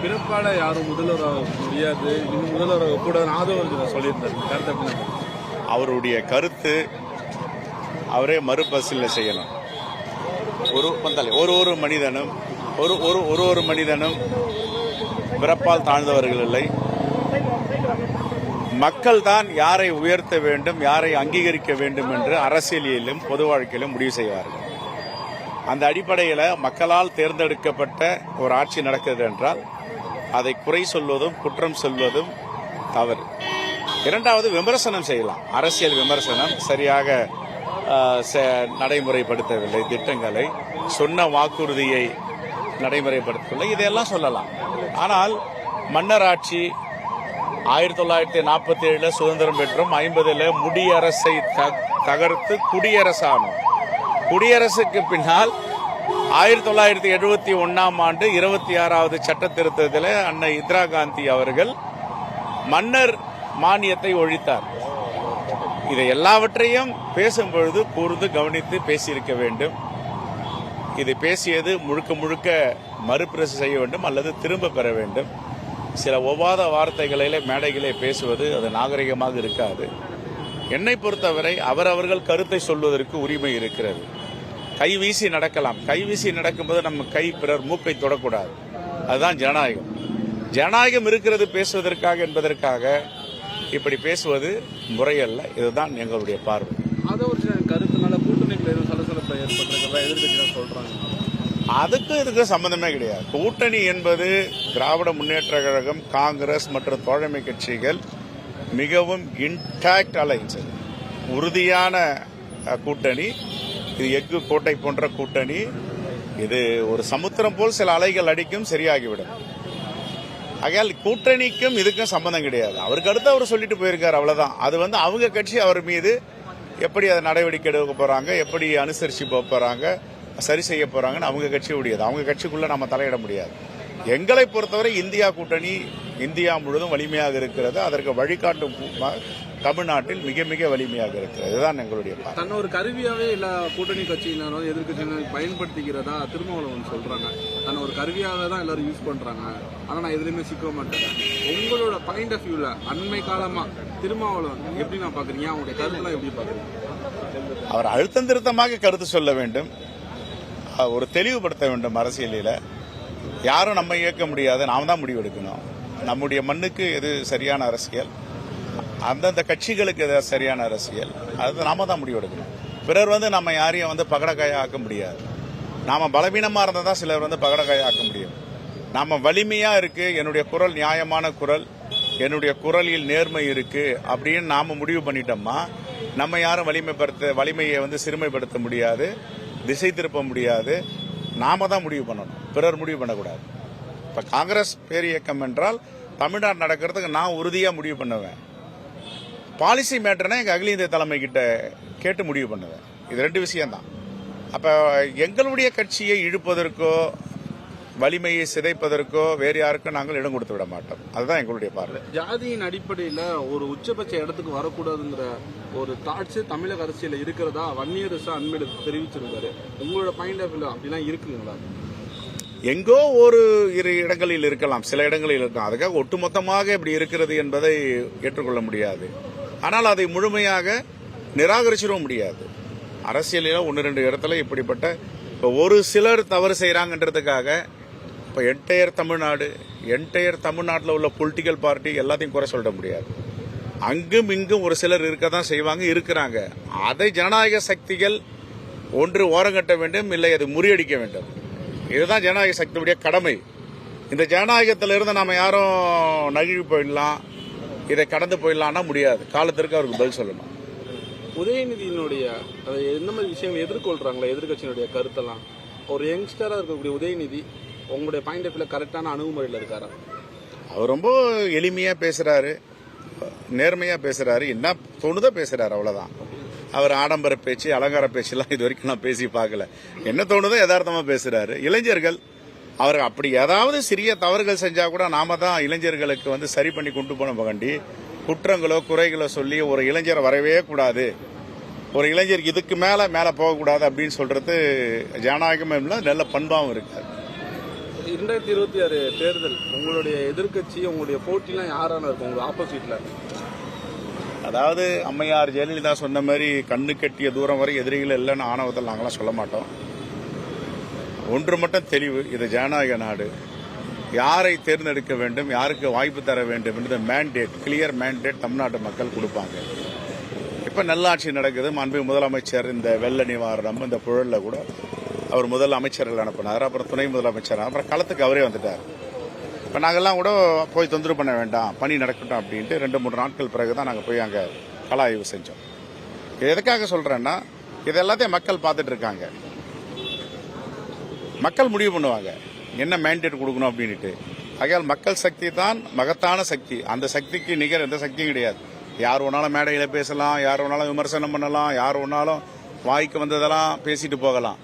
பிறப்பால யாரும் முதல்வராக முடியாது, இன்னும் முதல்வராக கூட ஆதரவு சொல்லியிருந்தாரு. கருத்து அவருடைய கருத்து அவரே மறுபரிசீலனை செய்யணும். ஒரு மனிதனும் ஒரு மனிதனும் பிறப்பால் தாழ்ந்தவர்கள் இல்லை. மக்கள் தான் யாரை உயர்த்த வேண்டும், யாரை அங்கீகரிக்க வேண்டும் என்று அரசியலிலும் பொது வாழ்க்கையிலும் முடிவு செய்வார்கள். அந்த அடிப்படையில் மக்களால் தேர்ந்தெடுக்கப்பட்ட ஒரு ஆட்சி நடக்கிறது என்றால் அதை குறை சொல்வதும் குற்றம் சொல்வதும் தவறு. இரண்டாவது, விமர்சனம் செய்யலாம். அரசியல் விமர்சனம் சரியாக நடைமுறைப்படுத்தவில்லை, திட்டங்களை சொன்ன வாக்குறுதியை நடைமுறைப்படுத்தவில்லை, இதையெல்லாம் சொல்லலாம். ஆனால் மன்னர் ஆட்சி 1947 சுதந்திரம் பெற்றும் 50 முடியரசை தகர்த்து குடியரசானோம். குடியரசுக்கு பின்னால் 1971 ஆண்டு 26வது சட்ட திருத்தத்தில் அன்னை இந்திரா காந்தி அவர்கள் மன்னர் மானியத்தை ஒழித்தார். இதை எல்லாவற்றையும் பேசும்பொழுது கூர்ந்து கவனித்து பேசியிருக்க வேண்டும். இது பேசியது முழுக்க மறுபிரசு செய்ய வேண்டும் அல்லது திரும்ப பெற வேண்டும். சில ஒவ்வாத வார்த்தைகளிலே மேடைகளே பேசுவது அது நாகரிகமாக இருக்காது. என்னை பொறுத்தவரை அவரவர்கள் கருத்தை சொல்வதற்கு உரிமை இருக்கிறது. கைவீசி நடக்கலாம். கைவீசி நடக்கும்போது நம்ம கை பிறர் மூக்கை தொடக்கூடாது. அதுதான் ஜனநாயகம். ஜனநாயகம் இருக்கிறது பேசுவதற்காக என்பதற்காக இப்படி பேசுவது முறையல்ல. இதுதான் எங்களுடைய பார்வை. கருத்துனால கூட்டணிக்குள்ள எதுவும் சலசலப்பை ஏற்பட்டிருக்கிறதா எதிர்க்கட்சிகள் சொல்றாங்க. இதுக்கு சம்பந்தமே கிடையாது. கூட்டணி என்பது திராவிட முன்னேற்ற கழகம், காங்கிரஸ் மற்றும் தோழமை கட்சிகள் மிகவும் இன்டாக்ட் அலைன்ஸ், உறுதியான கூட்டணி. இது எஃகு கோட்டை போன்ற கூட்டணி. இது ஒரு சமுத்திரம் போல் சில அலைகள் அடிக்கும், சரியாகிவிடும். ஆகையால் கூட்டணிக்கும் இதுக்கும் சம்பந்தம் கிடையாது. அவருக்கு அடுத்து அவர் சொல்லிட்டு போயிருக்காரு, அவ்வளவுதான். அது அவங்க கட்சி அவர் மீது எப்படி அதை நடவடிக்கை எடுக்க போறாங்க, எப்படி அனுசரிச்சு போறாங்க, சரி செய்ய போறாங்கன்னு அவங்க கட்சி உடையது. அவங்க கட்சிக்குள்ள நம்ம தலையிட முடியாது. எங்களை பொறுத்தவரை இந்தியா கூட்டணி இந்தியா முழுவதும் வலிமையாக இருக்கிறது. அதற்கு வழிகாட்டும் தமிழ்நாட்டில் மிக மிக வலிமையாக இருக்கிறது. இதுதான் எங்களுடைய தன்னை ஒரு கருவியாவே எல்லா கூட்டணி கட்சியினரும் எதிர்கட்சியினர் பயன்படுத்திக்கிறதா திருமாவளவன் சொல்றாங்க. தன்னை ஒரு கருவியாக தான் எல்லாரும் யூஸ் பண்றாங்க. ஆனா நான் எதுலையுமே சிக்க மாட்டேன். உங்களோட பாயிண்ட் ஆஃப் வியூல அண்மை காலமா திருமாவளவன் எப்படி நான் பாக்குறீங்க? அவங்களுடைய கருத்துலாம் எப்படி பாக்குறீங்க? அவர் அழுத்தம் திருத்தமாக கருத்து சொல்ல வேண்டும், ஒரு தெளிவுபடுத்த வேண்டும். அரசியலில் யாரும் நம்ம இயக்க முடியாது, நாம தான் முடிவெடுக்கணும். நம்முடைய மண்ணுக்கு எது சரியான அரசியல், அந்தந்த கட்சிகளுக்கு எது சரியான அரசியல், அது நாம தான் முடிவெடுக்கணும். பிறர் நம்ம யாரையும் பகடக்காய ஆக்க முடியாது. நாம பலவீனமா இருந்தா தான் சிலர் பகடக்காய ஆக்க முடியும். நாம வலிமையா இருக்கு, என்னுடைய குரல் நியாயமான குரல், என்னுடைய குரலில் நேர்மை இருக்கு அப்படின்னு நாம முடிவு பண்ணிட்டோம்னா நம்ம யாரும் வலிமையை சிறுமைப்படுத்த முடியாது, திசை திருப்ப முடியாது. நாம தான் முடிவு பண்ணணும், பிறர் முடிவு பண்ணக்கூடாது. இப்ப காங்கிரஸ் பேரியக்கம் என்றால் தமிழ்நாடு நடக்கிறதுக்கு நான் உறுதியா முடிவு பண்ணுவேன். பாலிசி மேட்டர்னா எங்க அகில இந்திய தலைமை கிட்ட கேட்டு முடிவு பண்ணுவேன். இது ரெண்டு விஷயம்தான். அப்ப எங்களுடைய கட்சியை இழுப்பதற்கோ வலிமையை சிதைப்பதற்கோ வேறு யாருக்கும் நாங்கள் இடம் கொடுத்து விட மாட்டோம். அதுதான் எங்களுடைய பார்வை. ஜாதியின் அடிப்படையில் ஒரு உச்சபட்ச இடத்துக்கு வரக்கூடாதுங்கிற ஒரு தாட்ஸ் தமிழக அரசியல் இருக்கிறதா வன்னியரசு அண்மையில் தெரிவிச்சிருந்தாரு. உங்களோட பாயிண்ட் ஆஃப் வியூ அப்படிலாம் இருக்குங்களா? எங்கோ ஒரு இரு இடங்களில் இருக்கலாம், சில இடங்களில் இருக்கலாம். அதுக்காக ஒட்டுமொத்தமாக இப்படி இருக்கிறது என்பதை ஏற்றுக்கொள்ள முடியாது. ஆனால் அதை முழுமையாக நிராகரிச்சிடவும் முடியாது. அரசியலில் 1-2 இடத்துல இப்படிப்பட்ட ஒரு சிலர் தவறு செய்யறாங்கன்றதுக்காக இப்போ என்டையர் தமிழ்நாட்டில் உள்ள பொலிட்டிக்கல் பார்ட்டி எல்லாத்தையும் குறை சொல்ல முடியாது. அங்கும் இங்கும் ஒரு சிலர் இருக்கதான் செய்வாங்க, இருக்கிறாங்க. அதை ஜனநாயக சக்திகள் ஒன்று ஓரங்கட்ட வேண்டும், இல்லை அதை முறியடிக்க வேண்டும். இதுதான் ஜனநாயக சக்தியுடைய கடமை. இந்த ஜனநாயகத்திலிருந்து நாம யாரும் நழுவி போயிடலாம், இதை கடந்து போயிடலாம்னா முடியாது. காலத்திற்கு அவருக்கு பதில் சொல்லணும். உதயநிதியினுடைய எந்த மாதிரி விஷயங்கள் எதிர்கொள்றாங்களா எதிர்கட்சியினுடைய கருத்தெல்லாம்? ஒரு யங்ஸ்டரா இருக்கக்கூடிய உதயநிதி உங்களுடைய பாயிண்ட் ஆஃப் வியூல கரெக்டான அணுகுமுறையில் இருக்காரா? அவர் ரொம்ப எளிமையா பேசுறாரு, நேர்மையா பேசுறாரு, என்ன தோணுதோ பேசுறாரு, அவ்வளவுதான். அவர் ஆடம்பர பேச்சு அலங்கார பேச்செல்லாம் இது வரைக்கும் நான் பேசி பார்க்கல. என்ன தோணுதோ யதார்த்தமா பேசுறாரு. இளைஞர்கள் அவர் அப்படி ஏதாவது சிறிய தவறுகள் செஞ்சா கூட நாம தான் இளைஞர்களுக்கு சரி பண்ணி கொண்டு போன வேண்டி குற்றங்களோ குறைகளோ சொல்லி ஒரு இளைஞரை வரவே கூடாது, ஒரு இளைஞர் இதுக்கு மேல போகக்கூடாது அப்படின்னு சொல்றது ஜனநாயகமும் இல்லை, நல்ல பண்பாவும் இருக்காது. 2026 தேர்தல் உங்களுடைய எதிர்க்கட்சி உங்களுடைய போட்டிலாம் யாரான இருக்கும் உங்க ஆப்போசிட்ல? அதாவது அம்மையார் ஜெயலலிதா சொன்ன மாதிரி கண்ணு கட்டிய தூரம் வரை எதிரிகள் இல்லைன்னு ஆணவத்தில் நாங்களாம் சொல்ல மாட்டோம். ஒன்று மட்டும் தெளிவு, இது ஜனநாயக நாடு. யாரை தேர்ந்தெடுக்க வேண்டும், யாருக்கு வாய்ப்பு தர வேண்டும் என்ற மேண்டேட், கிளியர் மேண்டேட் தமிழ்நாட்டு மக்கள் கொடுப்பாங்க. இப்போ நல்லாட்சி நடக்குது. மாண்பு முதலமைச்சர் இந்த வெள்ள நிவாரணம், இந்த புழலில் கூட அவர் முதல் அமைச்சர்கள் அனுப்பினார், அப்புறம் துணை முதலமைச்சர், அப்புறம் களத்துக்கு அவரே வந்துட்டார். இப்போ நாங்கள்லாம் கூட போய் தொந்தரவு பண்ண வேண்டாம், பணி நடக்கட்டும் அப்படின்ட்டு 2-3 நாட்கள் பிறகு தான் நாங்கள் போய் அங்கே கள ஆய்வு செஞ்சோம். இது எதுக்காக சொல்கிறேன்னா, இது எல்லாத்தையும் மக்கள் பார்த்துட்டு இருக்காங்க. மக்கள் முடிவு பண்ணுவாங்க என்ன மேண்டேட் கொடுக்கணும் அப்படின்ட்டு. ஆகையால் மக்கள் சக்தி தான் மகத்தான சக்தி. அந்த சக்திக்கு நிகர் எந்த சக்தியும் கிடையாது. யார் வேணாலும் மேடையில் பேசலாம், யார் வேணாலும் விமர்சனம் பண்ணலாம், யார் வேணாலும் வாய்க்கு வந்ததெல்லாம் பேசிட்டு போகலாம்.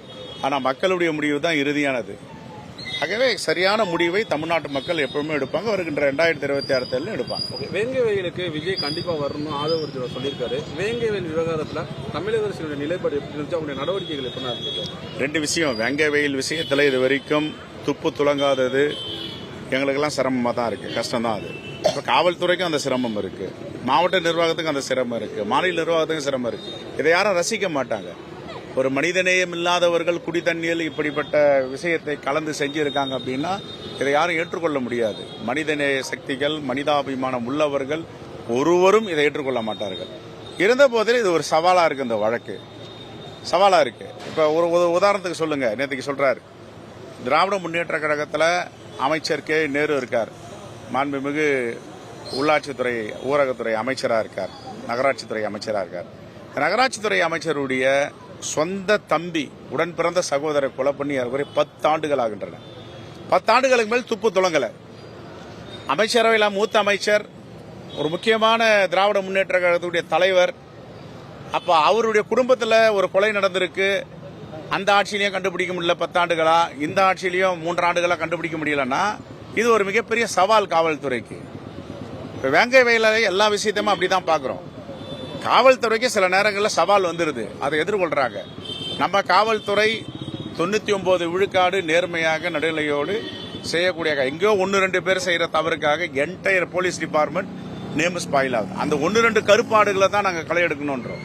ஆனால் மக்களுடைய முடிவு தான் இறுதியானது. ஆகவே சரியான முடிவை தமிழ்நாட்டு மக்கள் எப்பவுமே எடுப்பாங்க. வருகின்ற 2026 தேர்தலில் எடுப்பாங்க. வேங்கை வயலுக்கு விஜய் கண்டிப்பா வரணும் ஆதரவு சொல்லியிருக்காரு. வேங்கை வயல் விவகாரத்துல தமிழக அரசினுடைய நிலைப்பாடு எப்படி இருந்துச்சு, அவங்களுடைய நடவடிக்கைகள் எப்படி இருந்துச்சு? 2 விஷயம். வேங்கை வயல் விஷயத்தில் இது வரைக்கும் துப்பு துளங்காதது எங்களுக்கெல்லாம் சிரமமாக தான் இருக்கு, கஷ்டம் தான் அது. இப்போ காவல்துறைக்கும் அந்த சிரமம் இருக்கு, மாவட்ட நிர்வாகத்துக்கும் அந்த சிரமம் இருக்கு, மாநில நிர்வாகத்துக்கும் சிரமம் இருக்கு. இதை யாரும் ரசிக்க மாட்டாங்க. ஒரு மனிதநேயம் இல்லாதவர்கள் குடி தண்ணீர் இப்படிப்பட்ட விஷயத்தை கலந்து செஞ்சிருக்காங்க அப்படின்னா இதை யாரும் ஏற்றுக்கொள்ள முடியாது. மனிதநேய சக்திகள், மனிதாபிமானம் உள்ளவர்கள் ஒருவரும் இதை ஏற்றுக்கொள்ள மாட்டார்கள். இருந்த போதிலும் இது ஒரு சவாலா இருக்கு. இந்த வழக்கு சவாலா இருக்கு. இப்ப ஒரு உதாரணத்துக்கு சொல்லுங்க. நேற்றுக்கு சொல்றாரு, திராவிட முன்னேற்ற கழகத்தில் அமைச்சர் கே நேரு இருக்கார், மாண்புமிகு உள்ளாட்சித்துறை ஊரகத்துறை அமைச்சராக இருக்கார், நகராட்சித்துறை அமைச்சராக இருக்கார். நகராட்சித்துறை அமைச்சருடைய சொந்த தம்பி, உடன் பிறந்த சகோதரரை கொலை பண்ணி அதுவரை 10 ஆண்டுகள் ஆகின்றன. 10 ஆண்டுகளுக்கு மேல் துப்பு துளங்கல. அமைச்சரவையில் மூத்த அமைச்சர், ஒரு முக்கியமான திராவிட முன்னேற்ற கழகத்துடைய தலைவர். அப்ப அவருடைய குடும்பத்தில் ஒரு கொலை நடந்திருக்கு. அந்த ஆட்சியிலையும் கண்டுபிடிக்க முடியல 10 ஆண்டுகளா, இந்த ஆட்சியிலையும் 3 ஆண்டுகளா கண்டுபிடிக்க முடியலன்னா இது ஒரு மிகப்பெரிய சவால் காவல்துறைக்கு. வேங்கை வயல எல்லா விஷயத்தையும் அப்படிதான் பாக்குறோம். காவல்துறைக்கு சில நேரங்களில் சவால் வந்துருது, அதை எதிர்கொள்றாங்க. நம்ம காவல்துறை 99 விழுக்காடு நேர்மையாக நடுநிலையோடு செய்யக்கூடிய, எங்கேயோ 1-2 பேர் செய்யற தவறுக்காக entire police department name spoil ஆகுது. அந்த 1-2 கருப்பாடுகளை தான் நாங்கள் களை எடுக்கணும்ன்றோம்.